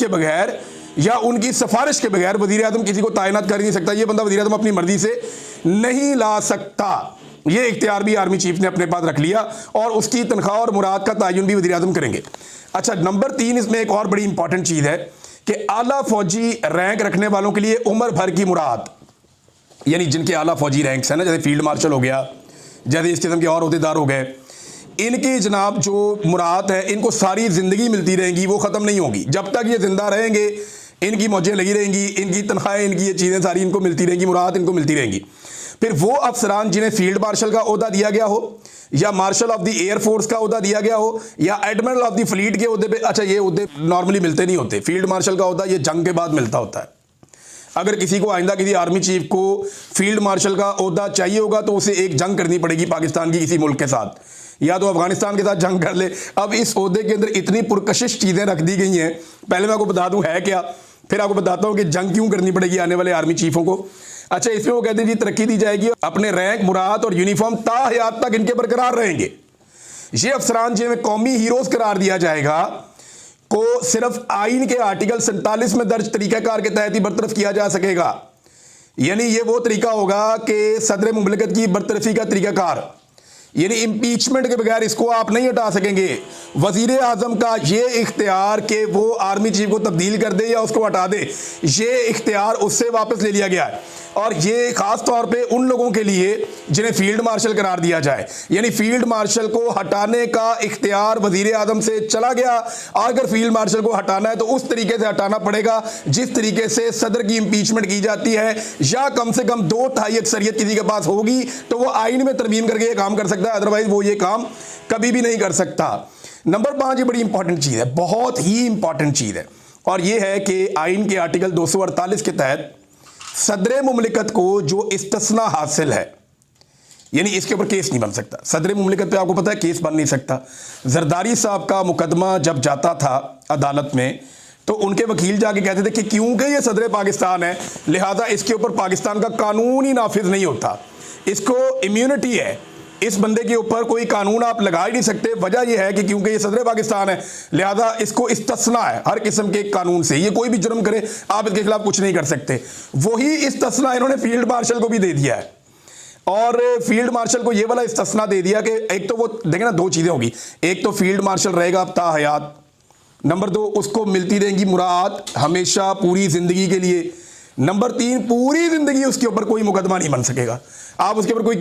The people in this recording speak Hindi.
के बगैर या उनकी सिफारिश के बगैर वजीर आजम किसी को तैनात कर नहीं सकता। ये बंदा वजीर आजम अपनी मर्जी से नहीं ला सकता। ये इख्तियार भी आर्मी चीफ ने अपने पास रख लिया और उसकी तनख्वाह और मुराद का तयन भी वजीर आजम करेंगे। अच्छा, नंबर 3 इसमें एक और बड़ी इंपॉर्टेंट चीज है कि आला फौजी रैंक रखने वालों के लिए उम्र भर की मुराद, यानी जिनके आला फौजी रैंक्स है ना, जैसे फील्ड मार्शल हो गया, जैसे इस किस्म के और अहदेदार हो गए, इनकी जनाब जो मुराद है इनको सारी जिंदगी मिलती रहेंगी, वो खत्म नहीं होगी। जब तक ये जिंदा रहेंगे इनकी मौजें लगी रहेंगी, इनकी तनख्वाहें, इनकी ये चीज़ें सारी इनको मिलती रहेंगी, मुराद इनको मिलती रहेंगी। फिर वो अफसरान जिन्हें फील्ड मार्शल का ओहदा दिया गया हो या मार्शल ऑफ द एयरफोर्स का ओहदा दिया गया हो या एडमिरल ऑफ द फ्लीट के ओहदे पे, अच्छा ये ओहदे नॉर्मली मिलते नहीं होते। फील्ड मार्शल का ओहदा ये जंग के बाद मिलता होता है। अगर किसी को आइंदा किसी आर्मी चीफ को फील्ड मार्शल का ओहदा चाहिए होगा तो उसे एक जंग करनी पड़ेगी पाकिस्तान की किसी मुल्क के साथ, या तो अफगानिस्तान के साथ जंग कर ले। अब इस ओहदे के अंदर इतनी पुरकशिश चीज़ें रख दी गई हैं, पहले मैं आपको बता दूं है क्या, फिर आपको बताता हूं कि जंग क्यों करनी पड़ेगी आने वाले आर्मी चीफों को। अच्छा, इसमें वो कहते हैं जी तरक्की दी जाएगी, अपने रैंक, मुराद और यूनिफॉर्म ताहयात तक इनके बरकरार रहेंगे। ये अफसरान जिन्हें कौमी हीरोज करार दिया जाएगा को सिर्फ आइन के आर्टिकल 47 में दर्ज तरीकाकार के तहत ही बरतरफ किया जा सकेगा। यानी ये वो तरीका होगा कि सदर मुमलिकत की बरतरफी का तरीकाकार, यानी इम्पीचमेंट के बगैर इसको आप नहीं हटा सकेंगे। वजीर आजम का ये इख्तियार कि वो आर्मी चीफ को तब्दील कर दे या उसको हटा दे, ये इख्तियार उससे वापस ले लिया गया है। और ये खास तौर पे उन लोगों के लिए जिन्हें फील्ड मार्शल करार दिया जाए, यानी फील्ड मार्शल को हटाने का इख्तियार वजीर आजम से चला गया। अगर फील्ड मार्शल को हटाना है तो उस तरीके से हटाना पड़ेगा जिस तरीके से सदर की इम्पीचमेंट की जाती है, या कम से कम 2/3 अक्सरियत किसी के पास होगी तो वो आइन में तरमीम करके ये काम कर सकता है, अदरवाइज वो ये काम कभी भी नहीं कर सकता। नंबर 5, ये बड़ी इंपॉर्टेंट चीज है, बहुत ही इंपॉर्टेंट चीज है, और ये है कि आइन के आर्टिकल 248 के तहत सदर मुमलिकत को जो इस्तिस्ना हासिल है, यानी इसके ऊपर केस नहीं बन सकता। सदर मुमलिकत पे आपको पता है केस बन नहीं सकता। जरदारी साहब का मुकदमा जब जाता था अदालत में तो उनके वकील जाके कहते थे कि क्योंकि ये सदर पाकिस्तान है लिहाजा इसके ऊपर पाकिस्तान का कानून ही नाफिज नहीं होता, इसको इम्यूनिटी है, इस बंदे के ऊपर कोई कानून आप लगा ही नहीं सकते। वजह यह है कि क्योंकि ये सदर पाकिस्तान है लिहाजा इसको इस्तिस्ना है हर किस्म के कानून से, ये कोई भी जुर्म करे आप इसके खिलाफ कुछ नहीं कर सकते। वही इस्तिस्ना इन्होंने फील्ड मार्शल को भी दे दिया है, और फील्ड मार्शल को ये वाला इस्तिस्ना दे दिया कि एक तो वो देखें ना, 2 चीजें होगी, एक तो फील्ड मार्शल रहेगा अब ताहयात, नंबर 2 उसको मिलती रहेंगी मुराद हमेशा पूरी जिंदगी के लिए, नंबर 3 पूरी जिंदगी उसके ऊपर कोई मुकदमा नहीं बन सकेगा, आप उसके ऊपर कोई